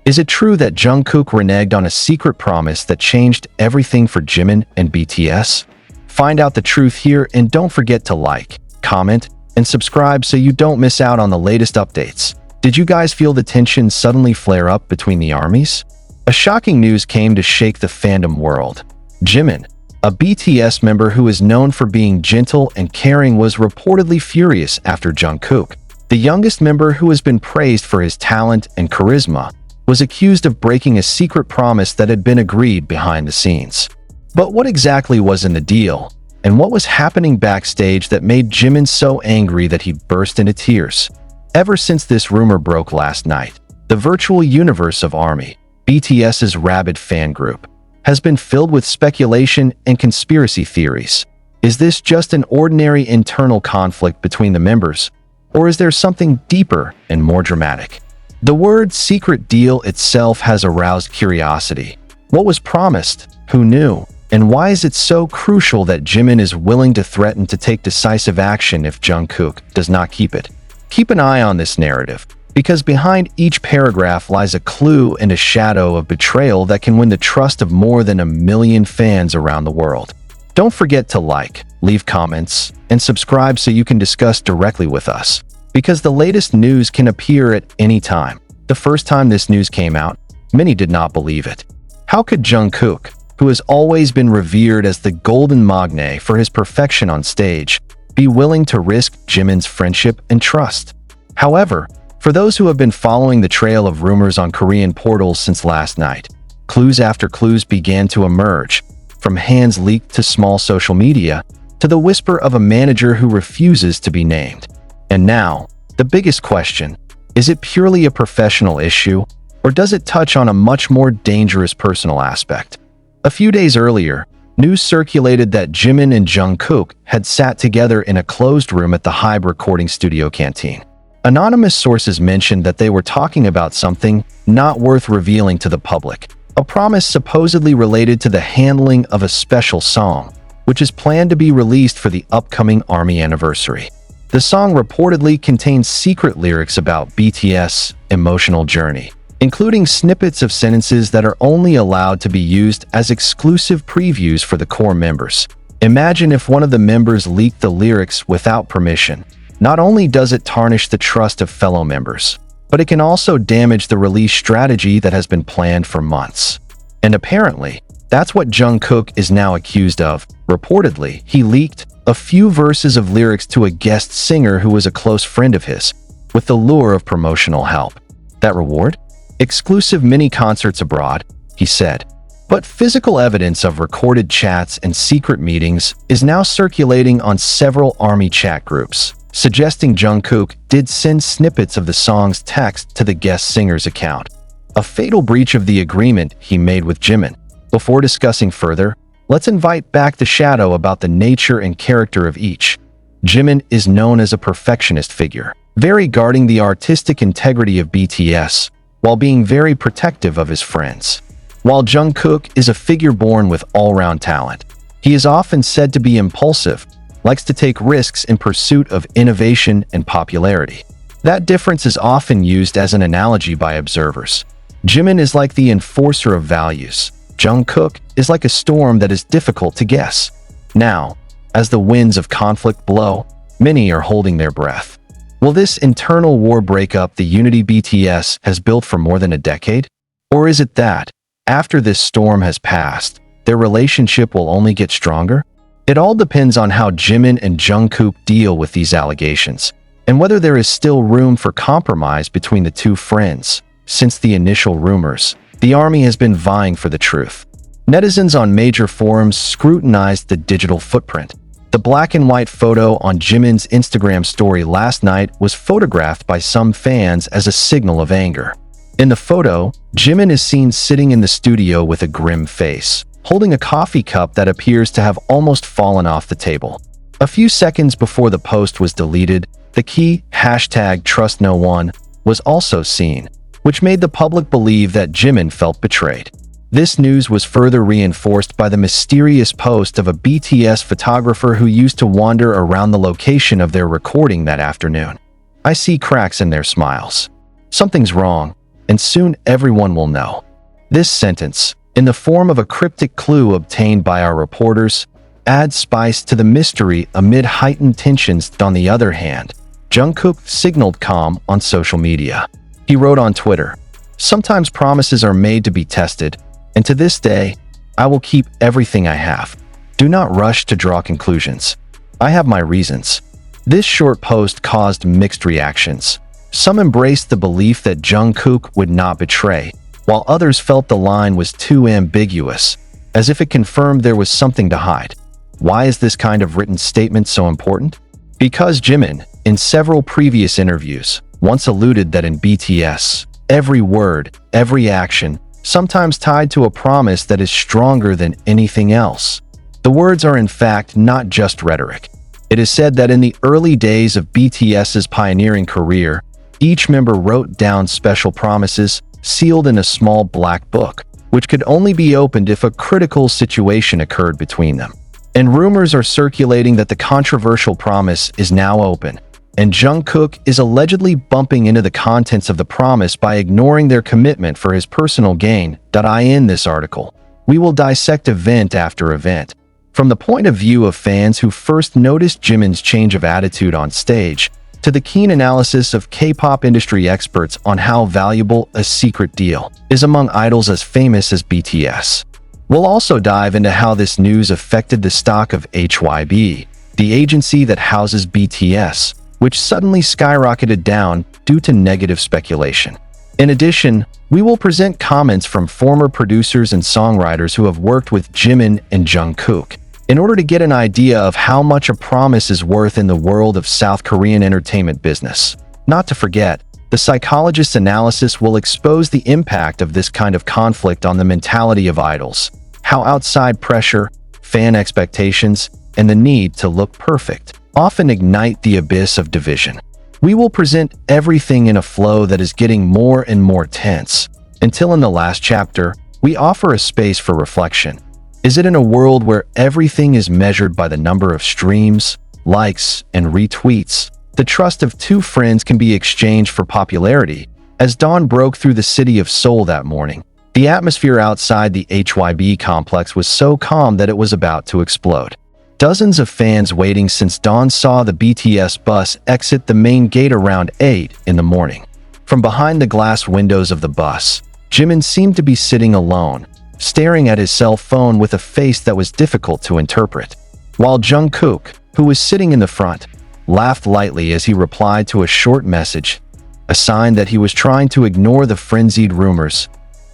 Is it true that Jungkook reneged on a secret promise that changed everything for Jimin and BTS? Find out the truth here, and don't forget to like, comment, and subscribe so you don't miss out on the latest updates. Did you guys feel the tension suddenly flare up between the armies? A shocking news came to shake the fandom world. Jimin, a BTS member who is known for being gentle and caring, was reportedly furious after Jungkook, the youngest member who has been praised for his talent and charisma, was accused of breaking a secret promise that had been agreed behind the scenes. But what exactly was in the deal, and what was happening backstage that made Jimin so angry that he burst into tears? Ever since this rumor broke last night, the virtual universe of ARMY, BTS's rabid fan group, has been filled with speculation and conspiracy theories. Is this just an ordinary internal conflict between the members, or is there something deeper and more dramatic? The word secret deal itself has aroused curiosity. What was promised? Who knew? And why is it so crucial that Jimin is willing to threaten to take decisive action if Jungkook does not keep it? Keep an eye on this narrative, because behind each paragraph lies a clue and a shadow of betrayal that can win the trust of more than 1 million fans around the world. Don't forget to like, leave comments, and subscribe so you can discuss directly with us, because the latest news can appear at any time. The first time this news came out, many did not believe it. How could Jungkook, who has always been revered as the golden magne for his perfection on stage, be willing to risk Jimin's friendship and trust? However, for those who have been following the trail of rumors on Korean portals since last night, clues after clues began to emerge, from hands leaked to small social media, to the whisper of a manager who refuses to be named. And now, the biggest question: is it purely a professional issue, or does it touch on a much more dangerous personal aspect? A few days earlier, news circulated that Jimin and Jungkook had sat together in a closed room at the Hybe recording studio canteen. Anonymous sources mentioned that they were talking about something not worth revealing to the public, a promise supposedly related to the handling of a special song, which is planned to be released for the upcoming ARMY anniversary. The song reportedly contains secret lyrics about BTS' emotional journey, including snippets of sentences that are only allowed to be used as exclusive previews for the core members. Imagine if one of the members leaked the lyrics without permission. Not only does it tarnish the trust of fellow members, but it can also damage the release strategy that has been planned for months. And apparently, that's what Jungkook is now accused of. Reportedly, he leaked a few verses of lyrics to a guest singer who was a close friend of his, with the lure of promotional help. That reward? Exclusive mini-concerts abroad, he said. But physical evidence of recorded chats and secret meetings is now circulating on several ARMY chat groups, suggesting Jungkook did send snippets of the song's text to the guest singer's account, a fatal breach of the agreement he made with Jimin. Before discussing further, let's invite back the shadow about the nature and character of each. Jimin is known as a perfectionist figure, very guarding the artistic integrity of BTS, while being very protective of his friends. While Jungkook is a figure born with all-round talent, he is often said to be impulsive, likes to take risks in pursuit of innovation and popularity. That difference is often used as an analogy by observers. Jimin is like the enforcer of values. Jungkook is like a storm that is difficult to guess. Now, as the winds of conflict blow, many are holding their breath. Will this internal war break up the unity BTS has built for more than a decade? Or is it that, after this storm has passed, their relationship will only get stronger? It all depends on how Jimin and Jungkook deal with these allegations, and whether there is still room for compromise between the two friends. Since the initial rumors, the ARMY has been vying for the truth. Netizens on major forums scrutinized the digital footprint. The black and white photo on Jimin's Instagram story last night was photographed by some fans as a signal of anger. In the photo, Jimin is seen sitting in the studio with a grim face, holding a coffee cup that appears to have almost fallen off the table. A few seconds before the post was deleted, the key #TrustNoOne was also seen, which made the public believe that Jimin felt betrayed. This news was further reinforced by the mysterious post of a BTS photographer who used to wander around the location of their recording that afternoon. I see cracks in their smiles. Something's wrong. and soon everyone will know. This sentence, in the form of a cryptic clue obtained by our reporters, adds spice to the mystery amid heightened tensions. On the other hand, Jungkook signaled calm on social media. He wrote on Twitter, "Sometimes promises are made to be tested, and to this day, I will keep everything I have. Do not rush to draw conclusions. I have my reasons." This short post caused mixed reactions. Some embraced the belief that Jungkook would not betray, while others felt the line was too ambiguous, as if it confirmed there was something to hide. Why is this kind of written statement so important? Because Jimin, in several previous interviews, once alluded that in BTS, every word, every action, sometimes tied to a promise that is stronger than anything else. The words are in fact not just rhetoric. It is said that in the early days of BTS's pioneering career, each member wrote down special promises sealed in a small black book, which could only be opened if a critical situation occurred between them. And rumors are circulating that the controversial promise is now open, and Jungkook is allegedly bumping into the contents of the promise by ignoring their commitment for his personal gain. In this article, we will dissect event after event, from the point of view of fans who first noticed Jimin's change of attitude on stage, to the keen analysis of K-pop industry experts on how valuable a secret deal is among idols as famous as BTS. We'll also dive into how this news affected the stock of HYB, the agency that houses BTS, which suddenly skyrocketed down due to negative speculation. In addition, we will present comments from former producers and songwriters who have worked with Jimin and Jungkook, in order to get an idea of how much a promise is worth in the world of South Korean entertainment business. Not to forget, the psychologist's analysis will expose the impact of this kind of conflict on the mentality of idols, how outside pressure, fan expectations, and the need to look perfect often ignite the abyss of division. We will present everything in a flow that is getting more and more tense, until in the last chapter, we offer a space for reflection. Is it in a world where everything is measured by the number of streams, likes, and retweets, the trust of two friends can be exchanged for popularity? As dawn broke through the city of Seoul that morning, the atmosphere outside the HYB complex was so calm that it was about to explode. Dozens of fans waiting since dawn saw the BTS bus exit the main gate around 8 in the morning. From behind the glass windows of the bus, Jimin seemed to be sitting alone, staring at his cell phone with a face that was difficult to interpret, while Jungkook, who was sitting in the front, laughed lightly as he replied to a short message, a sign that he was trying to ignore the frenzied rumors.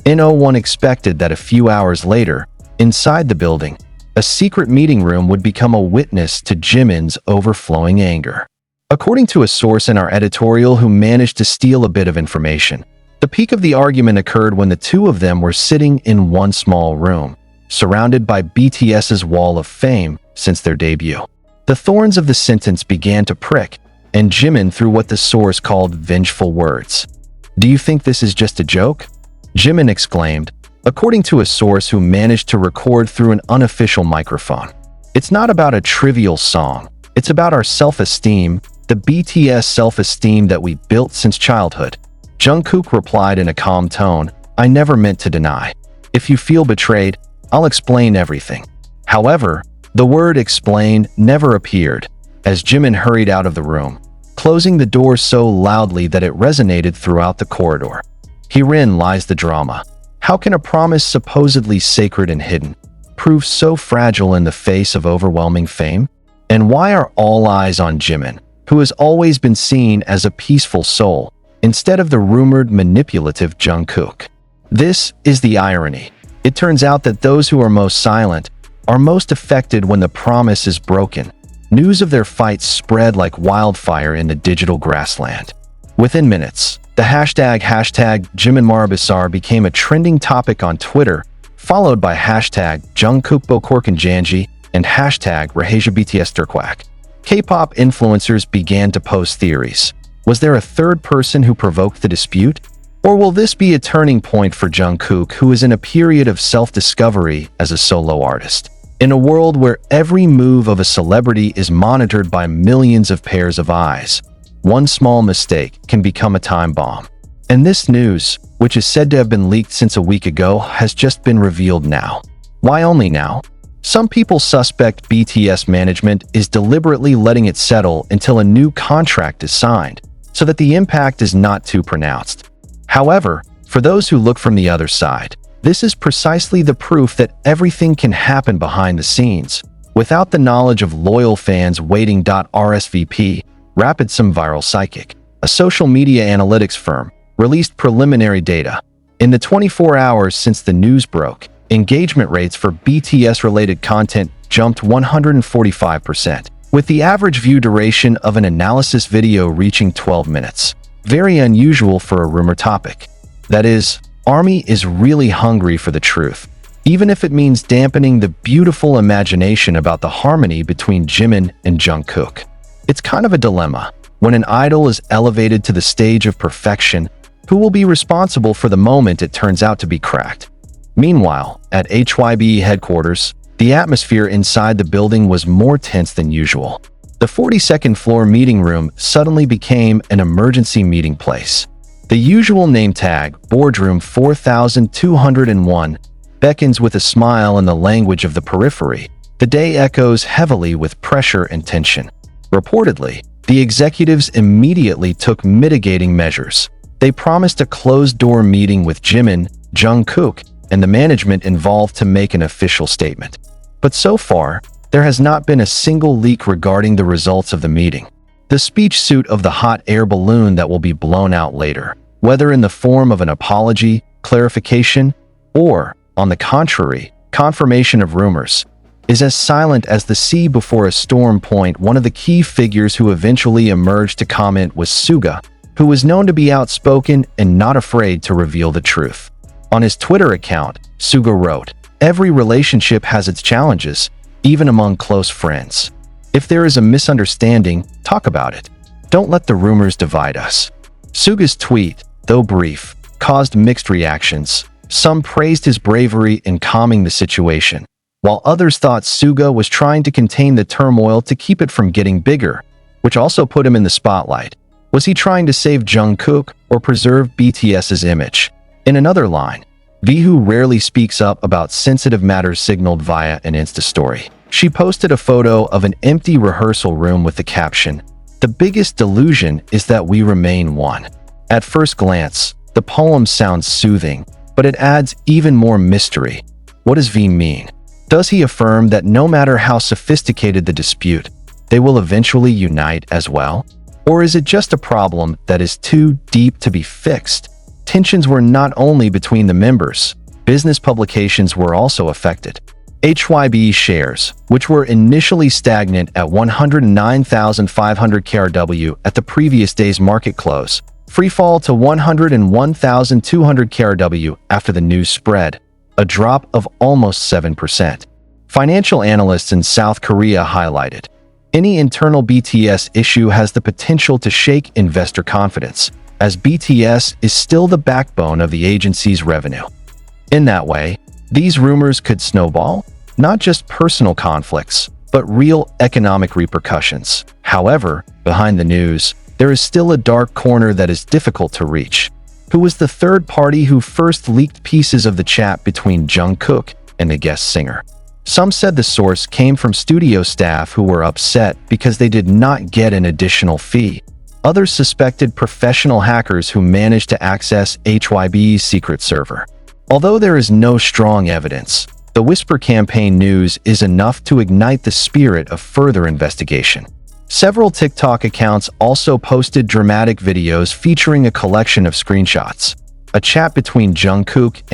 No one expected that a few hours later, inside the building, a secret meeting room would become a witness to Jimin's overflowing anger. According to a source in our editorial who managed to steal a bit of information, the peak of the argument occurred when the two of them were sitting in one small room, surrounded by BTS's wall of fame since their debut. The thorns of the sentence began to prick, and Jimin threw what the source called vengeful words. "Do you think this is just a joke?" Jimin exclaimed, according to a source who managed to record through an unofficial microphone. "It's not about a trivial song. It's about our self-esteem, the BTS self-esteem that we built since childhood." Jungkook replied in a calm tone, "I never meant to deny. If you feel betrayed, I'll explain everything." However, the word explain never appeared, as Jimin hurried out of the room, closing the door so loudly that it resonated throughout the corridor. Herein lies the drama. How can a promise supposedly sacred and hidden prove so fragile in the face of overwhelming fame? And why are all eyes on Jimin, who has always been seen as a peaceful soul, instead of the rumored manipulative Jungkook? This is the irony. It turns out that those who are most silent are most affected when the promise is broken. News of their fights spread like wildfire in the digital grassland. Within minutes, the hashtag #JiminMarabasar became a trending topic on Twitter, followed by hashtag #JungkookBokorkanjanji and hashtag RahasiaBTSDurkwak. K-pop influencers began to post theories. Was there a third person who provoked the dispute? Or will this be a turning point for Jungkook, who is in a period of self-discovery as a solo artist? In a world where every move of a celebrity is monitored by millions of pairs of eyes, one small mistake can become a time bomb. And this news, which is said to have been leaked since a week ago, has just been revealed now. Why only now? Some people suspect BTS management is deliberately letting it settle until a new contract is signed, so that the impact is not too pronounced. However, for those who look from the other side, this is precisely the proof that everything can happen behind the scenes, without the knowledge of loyal fans waiting. RSVP, Rapid Some Viral Psychic, a social media analytics firm, released preliminary data. In the 24 hours since the news broke, engagement rates for BTS-related content jumped 145%, with the average view duration of an analysis video reaching 12 minutes. Very unusual for a rumor topic. That is, ARMY is really hungry for the truth, even if it means dampening the beautiful imagination about the harmony between Jimin and Jungkook. It's kind of a dilemma. When an idol is elevated to the stage of perfection, who will be responsible for the moment it turns out to be cracked? Meanwhile, at HYB headquarters, the atmosphere inside the building was more tense than usual. The 42nd floor meeting room suddenly became an emergency meeting place. The usual name tag, Boardroom 4201, beckons with a smile in the language of the periphery. The day echoes heavily with pressure and tension. Reportedly, the executives immediately took mitigating measures. They promised a closed-door meeting with Jimin, Jungkook, and the management involved to make an official statement. But so far, there has not been a single leak regarding the results of the meeting. The speech suit of the hot air balloon that will be blown out later, whether in the form of an apology, clarification, or, on the contrary, confirmation of rumors, is as silent as the sea before a storm. One of the key figures who eventually emerged to comment was Suga, who was known to be outspoken and not afraid to reveal the truth. On his Twitter account, Suga wrote, "Every relationship has its challenges, even among close friends. If there is a misunderstanding, talk about it. Don't let the rumors divide us." Suga's tweet, though brief, caused mixed reactions. Some praised his bravery in calming the situation, while others thought Suga was trying to contain the turmoil to keep it from getting bigger, which also put him in the spotlight. Was he trying to save Jungkook or preserve BTS's image? In another line, V, who rarely speaks up about sensitive matters, signaled via an Insta story. She posted a photo of an empty rehearsal room with the caption, "The biggest delusion is that we remain one." At first glance, the poem sounds soothing, but it adds even more mystery. What does V mean? Does he affirm that no matter how sophisticated the dispute, they will eventually unite as well? Or is it just a problem that is too deep to be fixed? Tensions were not only between the members, business publications were also affected. HYB shares, which were initially stagnant at 109,500 KRW at the previous day's market close, freefall to 101,200 KRW after the news spread, a drop of almost 7%. Financial analysts in South Korea highlighted, any internal BTS issue has the potential to shake investor confidence, as BTS is still the backbone of the agency's revenue. In that way, these rumors could snowball, not just personal conflicts, but real economic repercussions. However, behind the news, there is still a dark corner that is difficult to reach. Who was the third party who first leaked pieces of the chat between Jungkook and the guest singer? Some said the source came from studio staff who were upset because they did not get an additional fee. Others suspected professional hackers who managed to access HYB's secret server. Although there is no strong evidence, the Whisper campaign news is enough to ignite the spirit of further investigation. Several TikTok accounts also posted dramatic videos featuring a collection of screenshots. A chat between Jungkook and